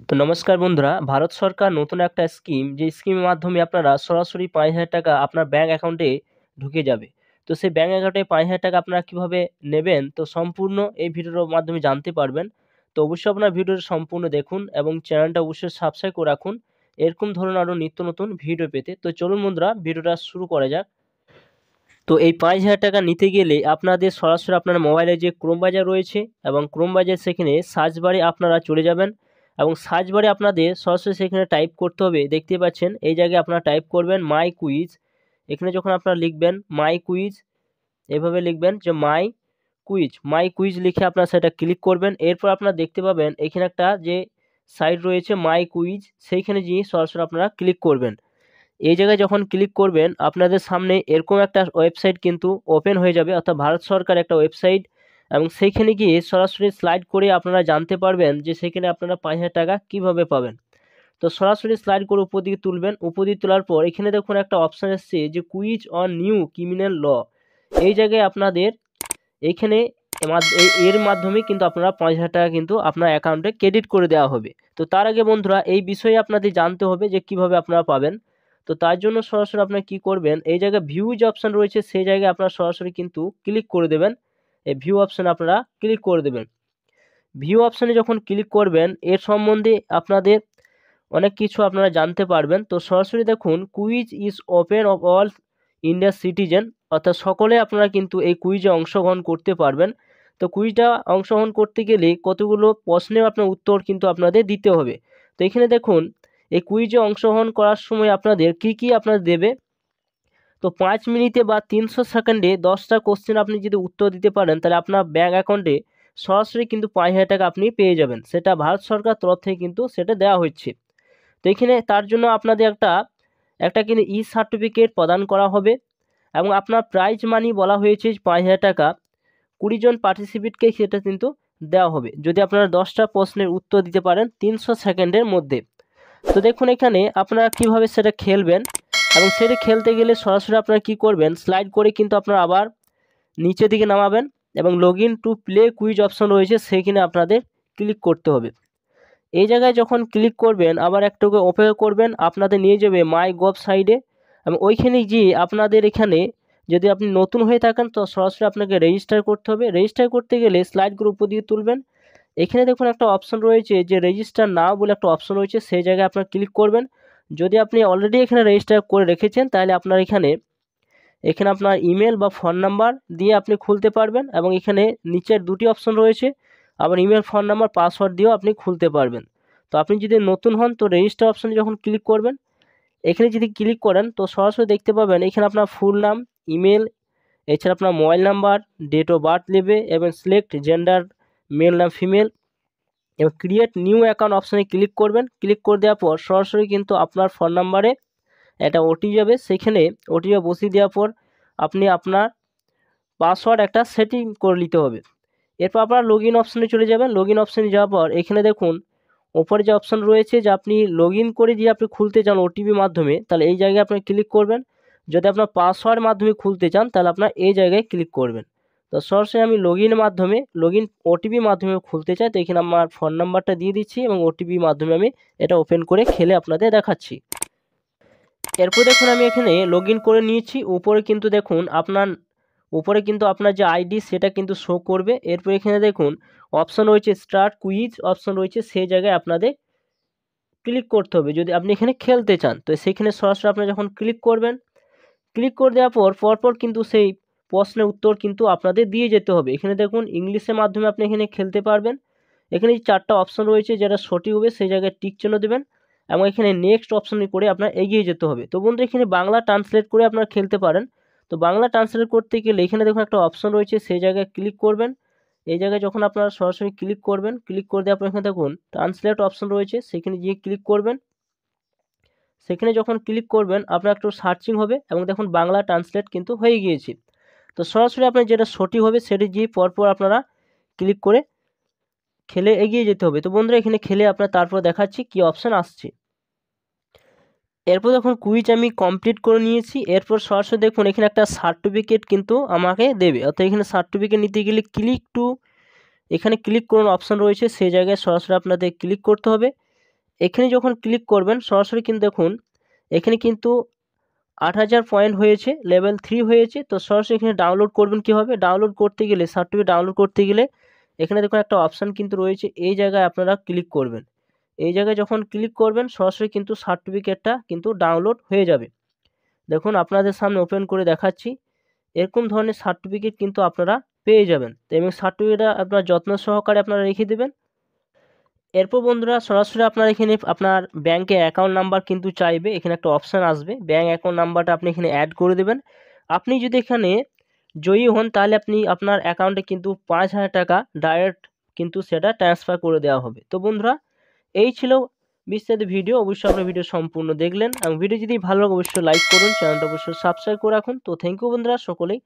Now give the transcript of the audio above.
তো নমস্কার বন্ধুরা, ভারত সরকার নতুন একটা স্কিম, যে স্কিমের মাধ্যমে আপনারা সরাসরি 5,000 টাকা আপনার ব্যাঙ্ক অ্যাকাউন্টে ঢুকে যাবে। তো সেই ব্যাঙ্ক অ্যাকাউন্টে 5,000 টাকা আপনারা কীভাবে নেবেন, তো সম্পূর্ণ এই ভিডিওর মাধ্যমে জানতে পারবেন। তো অবশ্যই আপনার ভিডিওটা সম্পূর্ণ দেখুন এবং চ্যানেলটা অবশ্যই সাবস্ক্রাইব করে রাখুন এরকম ধরনের আরও নিত্য নতুন ভিডিও পেতে। তো চলুন বন্ধুরা, ভিডিওটা শুরু করা যাক। তো এই 5,000 টাকা নিতে গেলে আপনাদের সরাসরি আপনার মোবাইলে যে ক্রোম বাজার রয়েছে এবং ক্রোম বাজার, সেখানে সার্চ বারে আপনারা চলে যাবেন এবং সার্চ বারে আপনাদের সরাসরি সেখানে টাইপ করতে হবে। দেখতে পাচ্ছেন এই জায়গায় আপনারা টাইপ করবেন মাই কুইজ। এখানে যখন আপনারা লিখবেন মাই কুইজ, এভাবে লিখবেন যে মাই কুইজ লিখে আপনারা সেটা ক্লিক করবেন। এরপর আপনারা দেখতে পাবেন এখানে একটা যে সাইট রয়েছে মাই কুইজ, সেইখানে গিয়ে সরাসরি আপনারা ক্লিক করবেন। এই জায়গায় যখন ক্লিক করবেন আপনাদের সামনে এরকম একটা ওয়েবসাইট কিন্তু ওপেন হয়ে যাবে, অর্থাৎ ভারত সরকার একটা ওয়েবসাইট, এবং সেইখানে গিয়ে সরাসরি স্লাইড করে আপনারা জানতে পারবেন যে সেখানে আপনারা 5,000 টাকা কীভাবে পাবেন। তো সরাসরি স্লাইড করে উপর দিকে তুলবেন। উপর দিকে তোলার পর এখানে দেখুন একটা অপশান এসছে যে quiz on new criminal law. এই জায়গায় আপনাদের এইখানে এর মাধ্যমে কিন্তু আপনারা 5,000 টাকা কিন্তু আপনার অ্যাকাউন্টে ক্রেডিট করে দেওয়া হবে। তো তার আগে বন্ধুরা এই বিষয়ে আপনাদের জানতে হবে যে কিভাবে আপনারা পাবেন। তো তার জন্য সরাসরি আপনারা কী করবেন, এই জায়গায় ভিউ যে অপশান রয়েছে সেই জায়গায় আপনারা সরাসরি কিন্তু ক্লিক করে দেবেন। এই ভিউ অপশানে আপনারা ক্লিক করে দেবেন। ভিউ অপশানে যখন ক্লিক করবেন এর সম্বন্ধে আপনাদের অনেক কিছু আপনারা জানতে পারবেন। তো সরাসরি দেখুন quiz is open of all India citizen, অর্থাৎ সকলে আপনারা কিন্তু এই কুইজে অংশগ্রহণ করতে পারবেন। তো কুইজটা অংশগ্রহণ করতে গেলে কতগুলো প্রশ্নের আপনার উত্তর কিন্তু আপনাদের দিতে হবে। তো এখানে দেখুন এই কুইজে অংশগ্রহণ করার সময় আপনাদের কি আপনাদের দেবে। তো 5 মিনিটে বা 300 সেকেন্ডে 10টা কোশ্চেন আপনি যদি উত্তর দিতে পারেন তাহলে আপনার ব্যাঙ্ক অ্যাকাউন্টে সরাসরি কিন্তু 5,000 টাকা আপনি পেয়ে যাবেন। সেটা ভারত সরকার তরফ থেকে কিন্তু সেটা দেওয়া হচ্ছে। তো এখানে তার জন্য আপনাদের একটা কিন্তু সার্টিফিকেট প্রদান করা হবে এবং আপনার প্রাইজ মানি বলা হয়েছে 5,000 টাকা। 20 জন পার্টিসিপেটকে সেটা কিন্তু দেওয়া হবে যদি আপনারা 10টা প্রশ্নের উত্তর দিতে পারেন 300 সেকেন্ডের মধ্যে। তো দেখুন এখানে আপনারা কিভাবে সেটা খেলবেন, এবং সেটা খেলতে গেলে সরাসরি আপনারা কি করবেন, স্লাইড করে কিন্তু আপনারা আবার নিচের দিকে নামাবেন এবং log in to play quiz option রয়েছে সেইখানে আপনাদের ক্লিক করতে হবে। এই জায়গায় যখন ক্লিক করবেন আবার একটুকু অপেক্ষা করবেন, আপনাদের নিয়ে যাবে মাই গভ সাইডে এবং ওইখানে গিয়ে আপনাদের এখানে যদি আপনি নতুন হয়ে থাকেন তো সরাসরি আপনাকে রেজিস্টার করতে হবে। রেজিস্টার করতে গেলে স্লাইডগুলো উপর দিয়ে তুলবেন। এখানে দেখুন একটা অপশন রয়েছে যে রেজিস্টার নাও বলে একটা অপশন রয়েছে, সেই জায়গায় আপনারা ক্লিক করবেন। যদি আপনি অলরেডি এখানে রেজিস্টার করে রেখেছেন তাহলে আপনার এখানে আপনার ইমেল বা ফোন নাম্বার দিয়ে আপনি খুলতে পারবেন, এবং এখানে নিচের দুটি অপশন রয়েছে, আবার ইমেল, ফোন নাম্বার, পাসওয়ার্ড দিয়েও আপনি খুলতে পারবেন। তো আপনি যদি নতুন হন তো রেজিস্টার অপশানে যখন ক্লিক করবেন, এখানে যদি ক্লিক করেন তো সরাসরি দেখতে পাবেন এখানে আপনার ফুল নাম, ইমেল, এছাড়া আপনার mobile number, date of birth নেবে এবং সিলেক্ট জেন্ডার, মেল না ফিমেল, এবং ক্রিয়েট নিউ অ্যাকাউন্ট অপশানে ক্লিক করবেন। ক্লিক করে দেওয়ার পর সরাসরি কিন্তু আপনার ফোন নাম্বারে একটা ওটিপি যাবে, সেখানে ওটিপি বসিয়ে দেওয়ার পর আপনি আপনার পাসওয়ার্ড একটা সেটিং করে নিতে হবে। এরপর আপনার লগ ইন অপশানে চলে যাবেন। লগ ইন অপশানে যাওয়ার পর এখানে দেখুন ওপরে যে অপশান রয়েছে যে আপনি লগ ইন করে দিয়ে আপনি খুলতে চান ওটিপির মাধ্যমে, তাহলে এই জায়গায় আপনি ক্লিক করবেন। যদি আপনার পাসওয়ার্ড মাধ্যমে খুলতে চান তাহলে আপনার এই জায়গায় ক্লিক করবেন। তো সরাসরি আমি লগ ইন ওটিপির মাধ্যমে খুলতে চাই, তো এখানে আমার ফোন নাম্বারটা দিয়ে দিচ্ছি এবং ওটিপির মাধ্যমে আমি এটা ওপেন করে খেলে আপনাদের দেখাচ্ছি। এরপর দেখুন আমি এখানে লগ ইন করে নিয়েছি। উপরে কিন্তু আপনার যে আইডি সেটা কিন্তু শো করবে। এরপর এখানে দেখুন অপশন রয়েছে স্টার্ট কুইজ অপশন রয়েছে, সেই জায়গায় আপনাদের ক্লিক করতে হবে যদি আপনি এখানে খেলতে চান। তো সেখানে সরাসরি আপনারা যখন ক্লিক করবেন, ক্লিক করে দেওয়ার পরপর কিন্তু সেই প্রশ্নের উত্তর কিন্তু আপনাদের দিয়ে যেতে হবে। এখানে দেখুন ইংলিশের মাধ্যমে আপনি এখানে খেলতে পারবেন। এখানে 4টা অপশন রয়েছে, যেটা সঠিক হবে সেই জায়গায় টিক চিহ্ন দেবেন এবং এখানে নেক্সট অপশনে করে আপনার এগিয়ে যেতে হবে। তো বন্ধু এখানে বাংলা ট্রান্সলেট করে আপনারা খেলতে পারেন। তো বাংলা ট্রান্সলেট করতে গেলে এখানে দেখুন একটা অপশন রয়েছে, সেই জায়গায় ক্লিক করবেন। এই জায়গায় যখন আপনারা সরাসরি ক্লিক করবেন, ক্লিক করে দেওয়ার পর এখানে দেখুন ট্রান্সলেট অপশন রয়েছে, সেখানে গিয়ে ক্লিক করবেন। সেখানে যখন ক্লিক করবেন আপনার একটু সার্চিং হবে এবং দেখুন বাংলা ট্রান্সলেট কিন্তু হয়ে গিয়েছে। তো সরাসরি আপনার যেটা সঠিক হবে সেটি গিয়ে পরপর আপনারা ক্লিক করে খেলে এগিয়ে যেতে হবে। তো বন্ধুরা এখানে খেলে আপনার তারপর দেখাচ্ছি কি অপশান আসছে। এরপর দেখুন কুইজ আমি কমপ্লিট করে নিয়েছি। এরপর সরাসরি দেখুন এখানে একটা সার্টিফিকেট কিন্তু আমাকে দেবে, অর্থাৎ এখানে সার্টিফিকেট নিতে গেলে ক্লিক করুন অপশান রয়েছে, সেই জায়গায় সরাসরি আপনাদের ক্লিক করতে হবে এখানে যখন ক্লিক করবেন সরাসরি কিন্তু দেখুন এখানে কিন্তু 8000 পয়েন্ট হয়েছে, লেভেল 3 হয়েছে। তো সরাসরি এখানে ডাউনলোড করবেন কীভাবে, ডাউনলোড করতে গেলে সার্টিফিকেট ডাউনলোড করতে গেলে এখানে দেখুন একটা অপশান কিন্তু রয়েছে, এই জায়গায় আপনারা ক্লিক করবেন। এই জায়গায় যখন ক্লিক করবেন সরাসরি কিন্তু সার্টিফিকেটটা কিন্তু ডাউনলোড হয়ে যাবে। দেখুন আপনাদের সামনে ওপেন করে দেখাচ্ছি, এরকম ধরনের সার্টিফিকেট কিন্তু আপনারা পেয়ে যাবেন। তো এবং সার্টিফিকেটটা আপনার যত্ন সহকারে আপনারা রেখে দেবেন। এরপর বন্ধুরা সরাসরি আপনার এখানে আপনার ব্যাংকে অ্যাকাউন্ট নাম্বার কিন্তু চাইবে, এখানে একটা অপশান আসবে, ব্যাংক অ্যাকাউন্ট নাম্বারটা আপনি এখানে অ্যাড করে দেবেন। আপনি যদি এখানে জয়ী হন তাহলে আপনি আপনার অ্যাকাউন্টে কিন্তু 5000 টাকা ডাইরেক্ট কিন্তু সেটা ট্রান্সফার করে দেওয়া হবে। তো বন্ধুরা এই ছিল বিস্তারিত ভিডিও, অবশ্যই আপনার ভিডিও সম্পূর্ণ দেখলেন এবং ভিডিও যদি ভালো লাগে অবশ্যই লাইক করুন, চ্যানেলটা অবশ্যই সাবস্ক্রাইব করে রাখুন। তো থ্যাংক ইউ বন্ধুরা সকলেই।